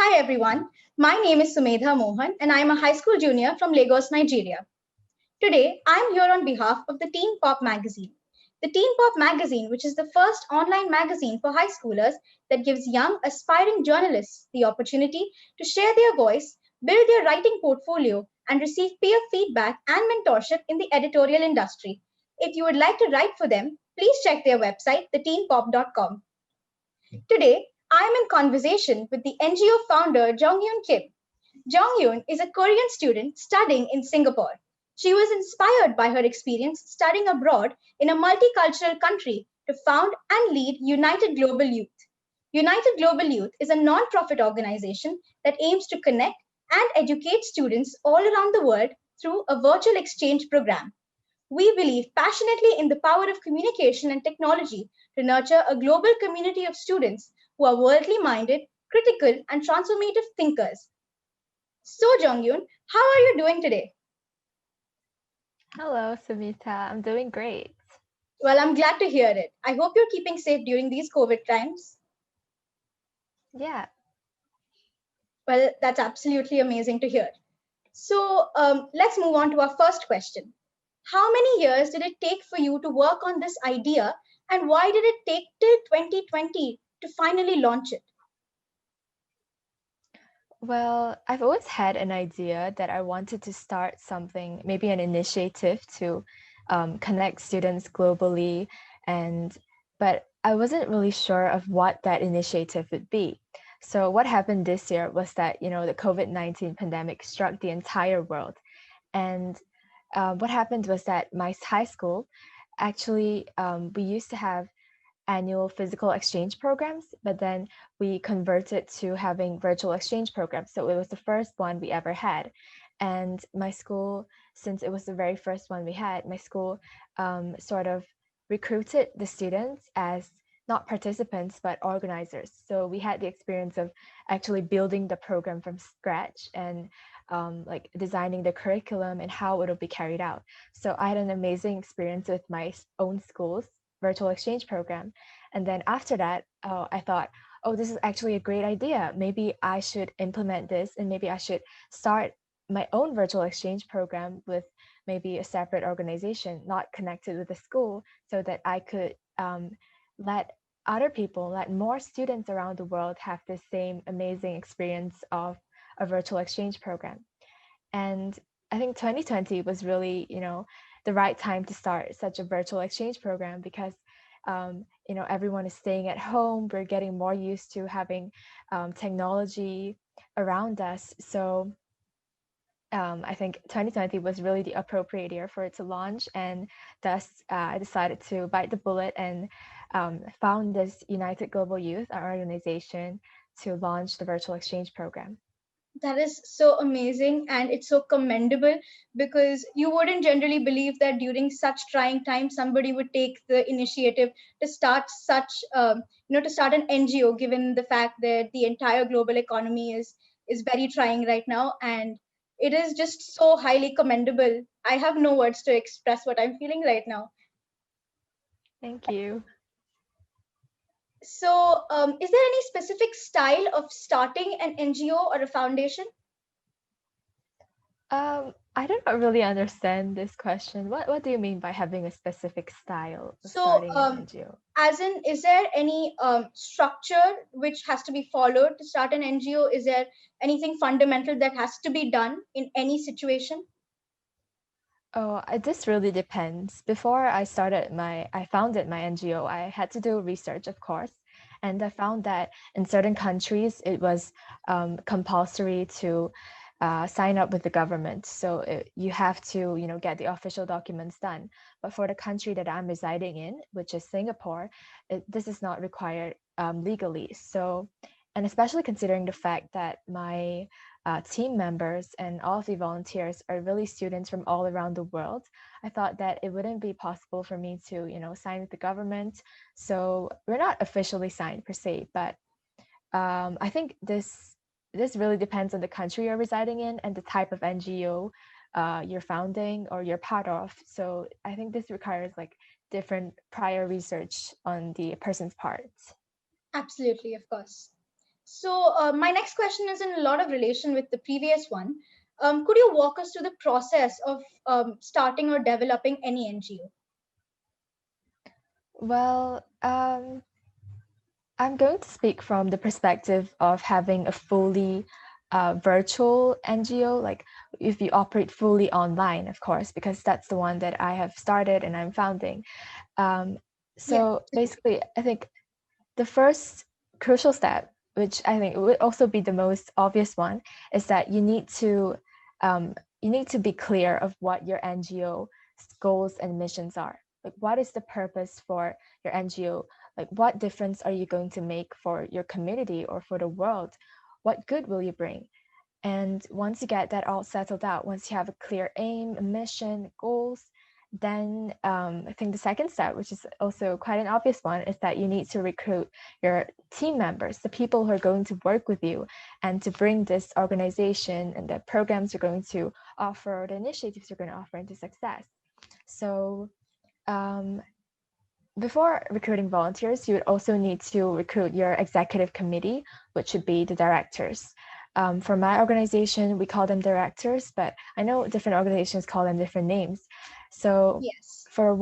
Hi everyone, my name is Sumedha Mohan and I am a high school junior from Lagos, Nigeria. Today, I am here on behalf of the Teen Pop magazine. The Teen Pop magazine, which is the first online magazine for high schoolers that gives young, aspiring journalists the opportunity to share their voice, build their writing portfolio, and receive peer feedback and mentorship in the editorial industry. If you would like to write for them, please check their website, theteenpop.com. Today, I am in conversation with the NGO founder Jung Yun Kim. Jung Yun is a Korean student studying in Singapore. She was inspired by her experience studying abroad in a multicultural country to found and lead United Global Youth. United Global Youth is a non-profit organization that aims to connect and educate students all around the world through a virtual exchange program. We believe passionately in the power of communication and technology to nurture a global community of students who are worldly minded, critical, and transformative thinkers. So, Jongyun, how are you doing today? Hello, Sumita. I'm doing great. Well, I'm glad to hear it. I hope you're keeping safe during these COVID times. Yeah. Well, that's absolutely amazing to hear. So, let's move on to our first question. How many years did it take for you to work on this idea, and why did it take till 2020 to finally launch it? Well, I've always had an idea that I wanted to start something, maybe an initiative to connect students globally, and but I wasn't really sure of what that initiative would be. So what happened this year was that, the COVID-19 pandemic struck the entire world, and what happened was that my high school actually we used to have annual physical exchange programs, but then we converted to having virtual exchange programs. So it was the first one we ever had. And my school, since it was the very first one we had, my school sort of recruited the students as not participants, but organizers. So we had the experience of actually building the program from scratch and like designing the curriculum and how it'll be carried out. So I had an amazing experience with my own school's virtual exchange program. And then after that, I thought, oh, this is actually a great idea. Maybe I should implement this and maybe I should start my own virtual exchange program with maybe a separate organization, not connected with the school, so that I could let other people, let more students around the world have the same amazing experience of a virtual exchange program. And I think 2020 was really, the right time to start such a virtual exchange program because, everyone is staying at home. We're getting more used to having technology around us. So I think 2020 was really the appropriate year for it to launch. And thus, I decided to bite the bullet and found this United Global Youth, our organization, to launch the virtual exchange program. That is so amazing and it's so commendable because you wouldn't generally believe that during such trying times somebody would take the initiative to start to start an NGO, given the fact that the entire global economy is very trying right now, and it is just so highly commendable. I have no words to express what I'm feeling right now. Thank you. So, is there any specific style of starting an NGO or a foundation? I don't really understand this question. What do you mean by having a specific style of So, starting an NGO? as in, is there any structure which has to be followed to start an NGO? Is there anything fundamental that has to be done in any situation? Oh, this really depends. Before I founded my NGO, I had to do research, of course, and I found that in certain countries it was compulsory to sign up with the government. So you have to, get the official documents done. But for the country that I'm residing in, which is Singapore, this is not required legally. So, and especially considering the fact that my team members and all of the volunteers are really students from all around the world, I thought that it wouldn't be possible for me to, sign with the government. So we're not officially signed per se, but I think this really depends on the country you're residing in and the type of NGO you're founding or you're part of. So I think this requires like different prior research on the person's part. Absolutely, of course. So, my next question is in a lot of relation with the previous one. Could you walk us through the process of starting or developing any NGO? Well, I'm going to speak from the perspective of having a fully virtual NGO, like if you operate fully online, of course, because that's the one that I have started and I'm founding. Um, Yeah, so basically, I think the first crucial step, which I think would also be the most obvious one, is that um, you need to be clear of what your NGO goals and missions are. Like, what is the purpose for your NGO? Like, what difference are you going to make for your community or for the world? What good will you bring? And once you get that all settled out, once you have a clear aim, a mission, goals, then I think the second step, which is also quite an obvious one, is that you need to recruit your team members, the people who are going to work with you and to bring this organization and the programs you're going to offer, or the initiatives you're going to offer into success. So um, before recruiting volunteers, you would also need to recruit your executive committee, which would be the directors. For my organization, we call them directors, but I know different organizations call them different names. So yes. for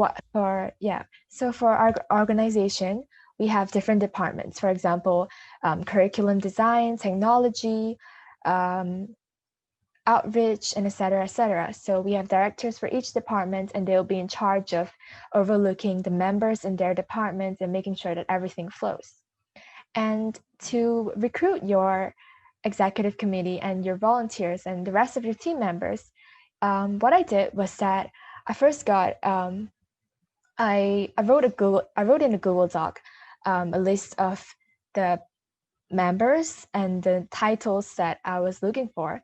our organization, we have different departments. For example, curriculum design, technology, um, outreach, and et cetera. So we have directors for each department, and they'll be in charge of overlooking the members in their departments and making sure that everything flows. And to recruit your executive committee and your volunteers and the rest of your team members, what I did was that I first got I wrote in a Google Doc a list of the members and the titles that I was looking for,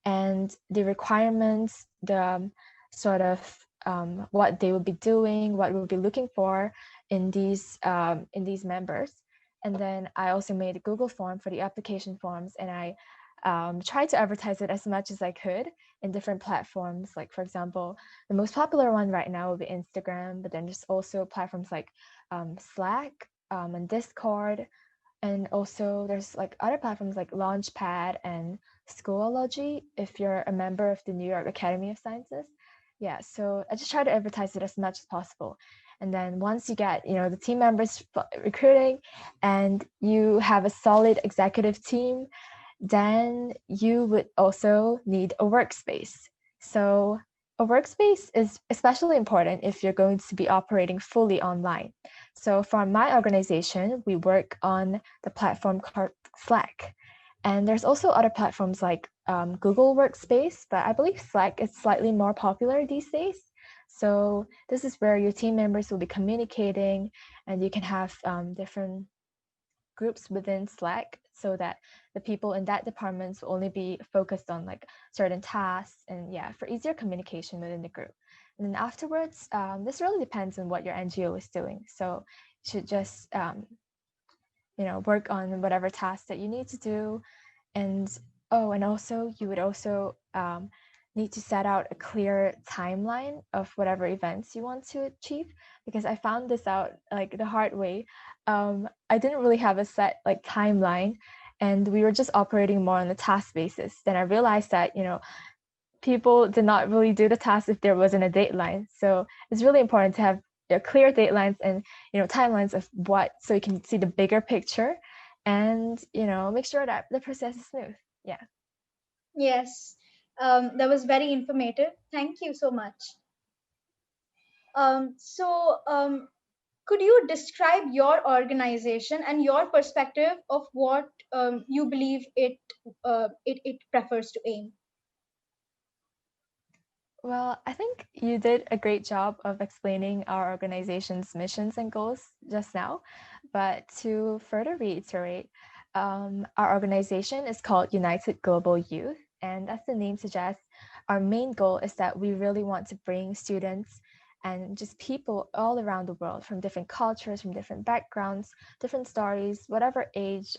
and the requirements, the sort of what they would be doing, what we'll be looking for in these members. And then I also made a Google form for the application forms, and I tried to advertise it as much as I could in different platforms. Like, for example, the most popular one right now would be Instagram, but then there's also platforms like Slack and Discord, and also there's like other platforms like Launchpad and Schoology if you're a member of the New York Academy of Sciences. Yeah, so I just try to advertise it as much as possible. And then once you get, the team members recruiting and you have a solid executive team, then you would also need a workspace. So a workspace is especially important if you're going to be operating fully online. So for my organization, we work on the platform called Slack. And there's also other platforms like Google Workspace, but I believe Slack is slightly more popular these days. So this is where your team members will be communicating, and you can have different groups within Slack so that the people in that department will only be focused on like certain tasks, and yeah, for easier communication within the group. And then afterwards, this really depends on what your NGO is doing. So you should just work on whatever tasks that you need to do. And and also you would also need to set out a clear timeline of whatever events you want to achieve, because I found this out like the hard way. I didn't really have a set like timeline, and we were just operating more on a task basis. Then I realized that people did not really do the task if there wasn't a deadline. So it's really important to have clear deadlines and timelines of what, so you can see the bigger picture, and make sure that the process is smooth. Yeah. Yes, that was very informative. Thank you so much. So, could you describe your organization and your perspective of what you believe it prefers to aim? Well, I think you did a great job of explaining our organization's missions and goals just now. But to further reiterate, our organization is called United Global Youth. And as the name suggests, our main goal is that we really want to bring students and just people all around the world from different cultures, from different backgrounds, different stories, whatever age,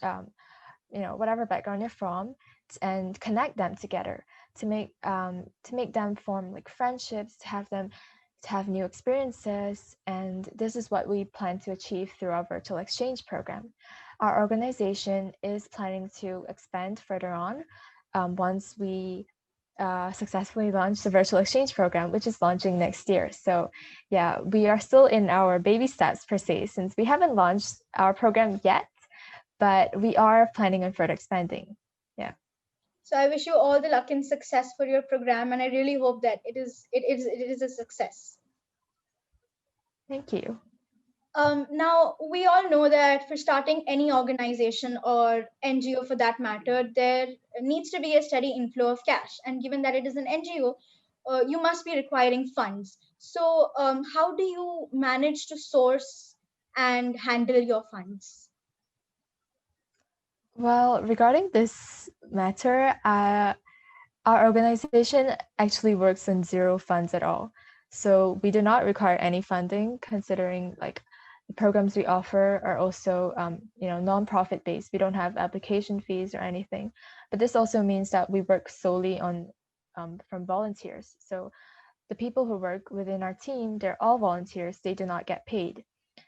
whatever background you're from, and connect them together to make them form like friendships, to have them to have new experiences. And this is what we plan to achieve through our virtual exchange program. our organization is planning to expand further on once we successfully launch the virtual exchange program, which is launching next year. So, yeah, we are still in our baby steps per se, since we haven't launched our program yet, but we are planning on further expanding. Yeah. So I wish you all the luck and success for your program, and I really hope that it is a success. Thank you. Now, we all know that for starting any organization or NGO for that matter, there needs to be a steady inflow of cash. And given that it is an NGO, you must be requiring funds. So, how do you manage to source and handle your funds? Well, regarding this matter, our organization actually works on zero funds at all. So we do not require any funding, considering like the programs we offer are also non-profit based. We don't have application fees or anything. But this also means that we work solely on from volunteers. So the people who work within our team, they're all volunteers. They do not get paid.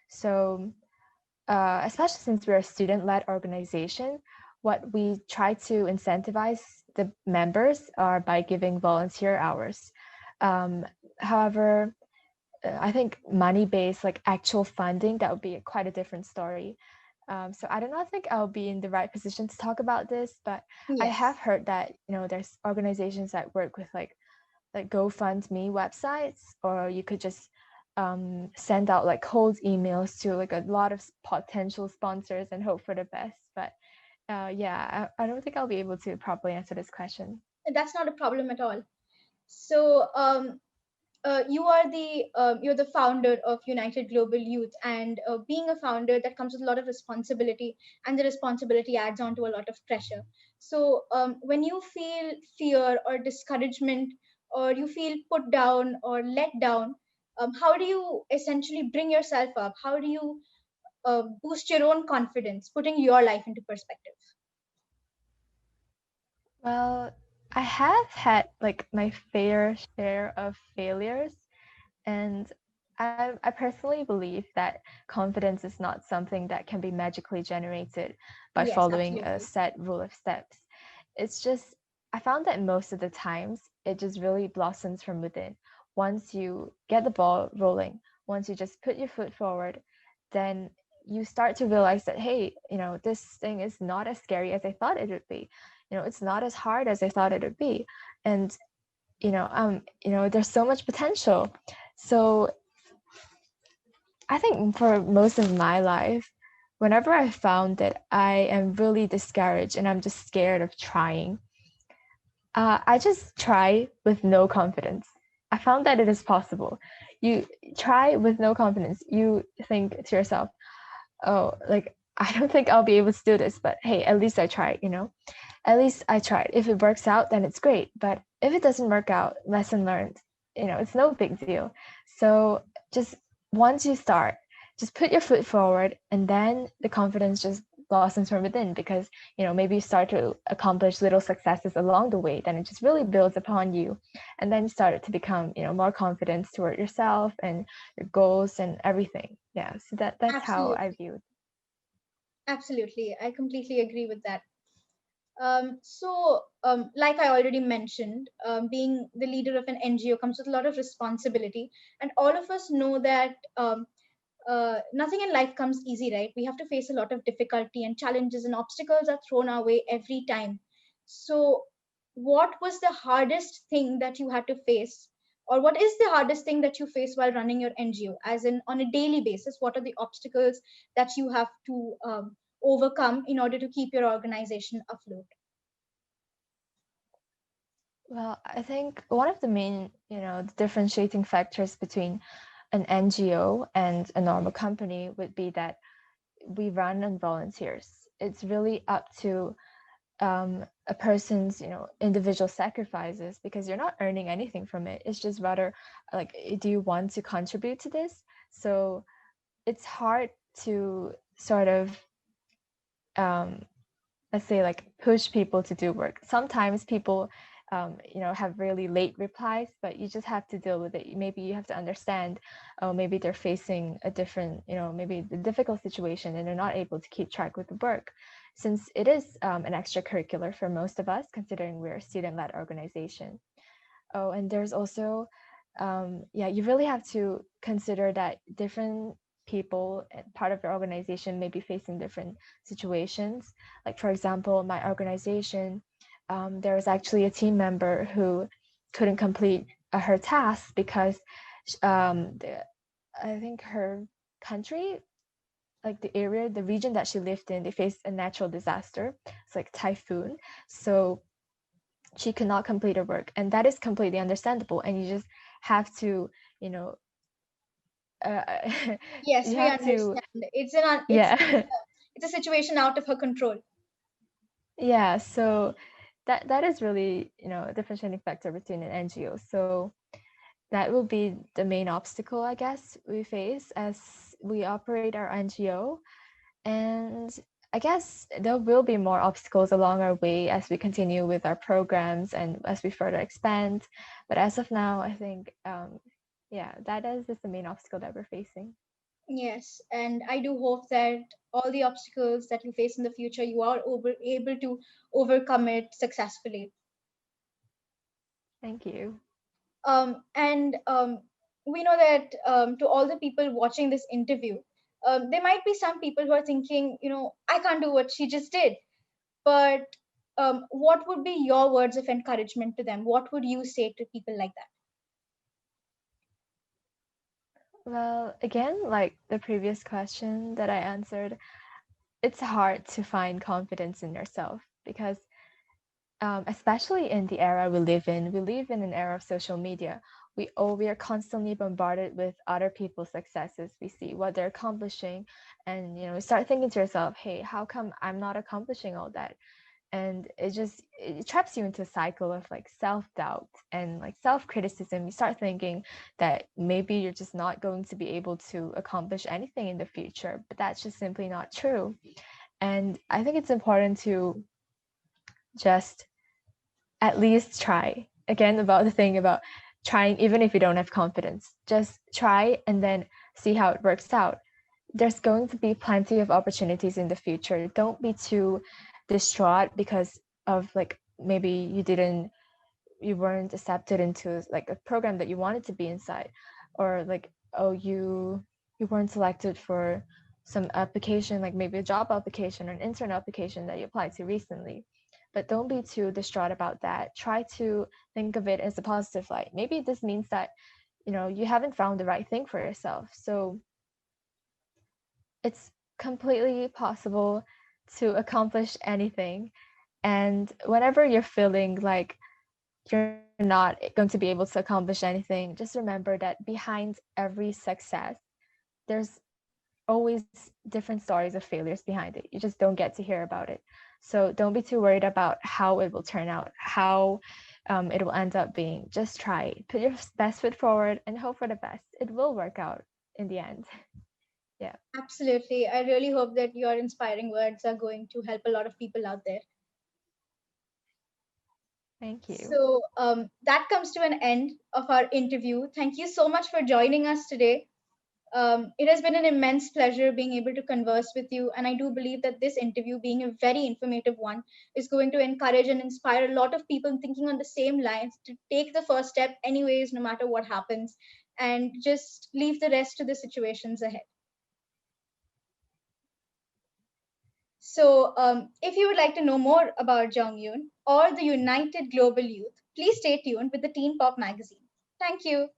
So especially since we're a student-led organization, what we try to incentivize the members are by giving volunteer hours. Um, However, I think money-based, like actual funding, that would be quite a different story. So I do not think I'll be in the right position to talk about this, but I have Yes. heard that there's organizations that work with like GoFundMe websites, or you could just send out like cold emails to like a lot of potential sponsors and hope for the best. But yeah, I don't think I'll be able to properly answer this question. That's not a problem at all. So, you're the founder of United Global Youth, and being a founder, that comes with a lot of responsibility, and the responsibility adds on to a lot of pressure. So, when you feel fear or discouragement, or you feel put down or let down, how do you essentially bring yourself up? How do you boost your own confidence, putting your life into perspective? Well, I have had like my fair share of failures, and I personally believe that confidence is not something that can be magically generated by Yes, following a absolutely. set rule of steps. It's just, I found that most of the times it just really blossoms from within. Once you get the ball rolling, once you just put your foot forward, then you start to realize that, hey, this thing is not as scary as I thought it would be. It's not as hard as I thought it would be. And there's so much potential. So I think for most of my life, whenever I found that I am really discouraged and I'm just scared of trying, I just try with no confidence. I found that it is possible. You try with no confidence. You think to yourself, oh, like, I don't think I'll be able to do this, but hey, at least I tried. At least I tried. If it works out, then it's great. But if it doesn't work out, lesson learned, it's no big deal. So just once you start, just put your foot forward, and then the confidence just blossoms from within, because maybe you start to accomplish little successes along the way, then it just really builds upon you, and then you start to become more confident toward yourself and your goals and everything. Yeah, so that's how I Absolutely. view it. Absolutely. I completely agree with that. Like I already mentioned, being the leader of an NGO comes with a lot of responsibility, and all of us know that nothing in life comes easy, right? We have to face a lot of difficulty, and challenges and obstacles are thrown our way every time. So, what was the hardest thing that you had to face, or what is the hardest thing that you face while running your NGO? As in, on a daily basis, what are the obstacles that you have to overcome in order to keep your organization afloat? Well, I think one of the main, differentiating factors between an NGO and a normal company would be that we run on volunteers. It's really up to a person's, individual sacrifices, because you're not earning anything from it. It's just rather like, do you want to contribute to this? So it's hard to sort of um, let's say, like, push people to do work. Sometimes people have really late replies, but you just have to deal with it. Maybe you have to understand, oh, maybe they're facing a different, maybe the difficult situation and they're not able to keep track with the work, since it is an extracurricular for most of us, considering we're a student-led organization. Oh, and there's also, yeah, you really have to consider that different people part of your organization may be facing different situations. Like, for example, my organization, there was actually a team member who couldn't complete her task because I think her country, like the area, the region that she lived in, they faced a natural disaster. It's like typhoon. So she could not complete her work, and that is completely understandable, and you just have to, you know uh, Yes, you we have to, understand. yeah. It's a situation out of her control. Yeah, so that is really, a differentiating factor between an NGO. So that will be the main obstacle, I guess, we face as we operate our NGO. And I guess there will be more obstacles along our way as we continue with our programs and as we further expand. But as of now, I think, yeah, that is just the main obstacle that we're facing. Yes, and I do hope that all the obstacles that you face in the future, you are able to overcome it successfully. Thank you. And we know that to all the people watching this interview, there might be some people who are thinking, I can't do what she just did. But what would be your words of encouragement to them? What would you say to people like that? Well, again, like the previous question that I answered, it's hard to find confidence in yourself because, especially in the era we live in an era of social media. We are constantly bombarded with other people's successes. We see what they're accomplishing, and you start thinking to yourself, "Hey, how come I'm not accomplishing all that?" And it traps you into a cycle of like self-doubt and like self-criticism. You start thinking that maybe you're just not going to be able to accomplish anything in the future, but that's just simply not true. And I think it's important to just at least try. Again, about the thing about trying, even if you don't have confidence, just try and then see how it works out. There's going to be plenty of opportunities in the future. Don't be too distraught because of like maybe you weren't accepted into like a program that you wanted to be inside, or like, oh, you weren't selected for some application, like maybe a job application or an intern application that you applied to recently. But don't be too distraught about that. Try to think of it as a positive light. Maybe this means that you haven't found the right thing for yourself. So it's completely possible to accomplish anything. And whenever you're feeling like you're not going to be able to accomplish anything, just remember that behind every success, there's always different stories of failures behind it. You just don't get to hear about it. So don't be too worried about how it will turn out, how it will end up being. Just try. Put your best foot forward and hope for the best. It will work out in the end. Yeah. Absolutely. I really hope that your inspiring words are going to help a lot of people out there. Thank you. So that comes to an end of our interview. Thank you so much for joining us today. It has been an immense pleasure being able to converse with you. And I do believe that this interview, being a very informative one, is going to encourage and inspire a lot of people thinking on the same lines to take the first step, anyways, no matter what happens, and just leave the rest to the situations ahead. So, if you would like to know more about Jung Yun or the United Global Youth, please stay tuned with the Teen Pop magazine. Thank you.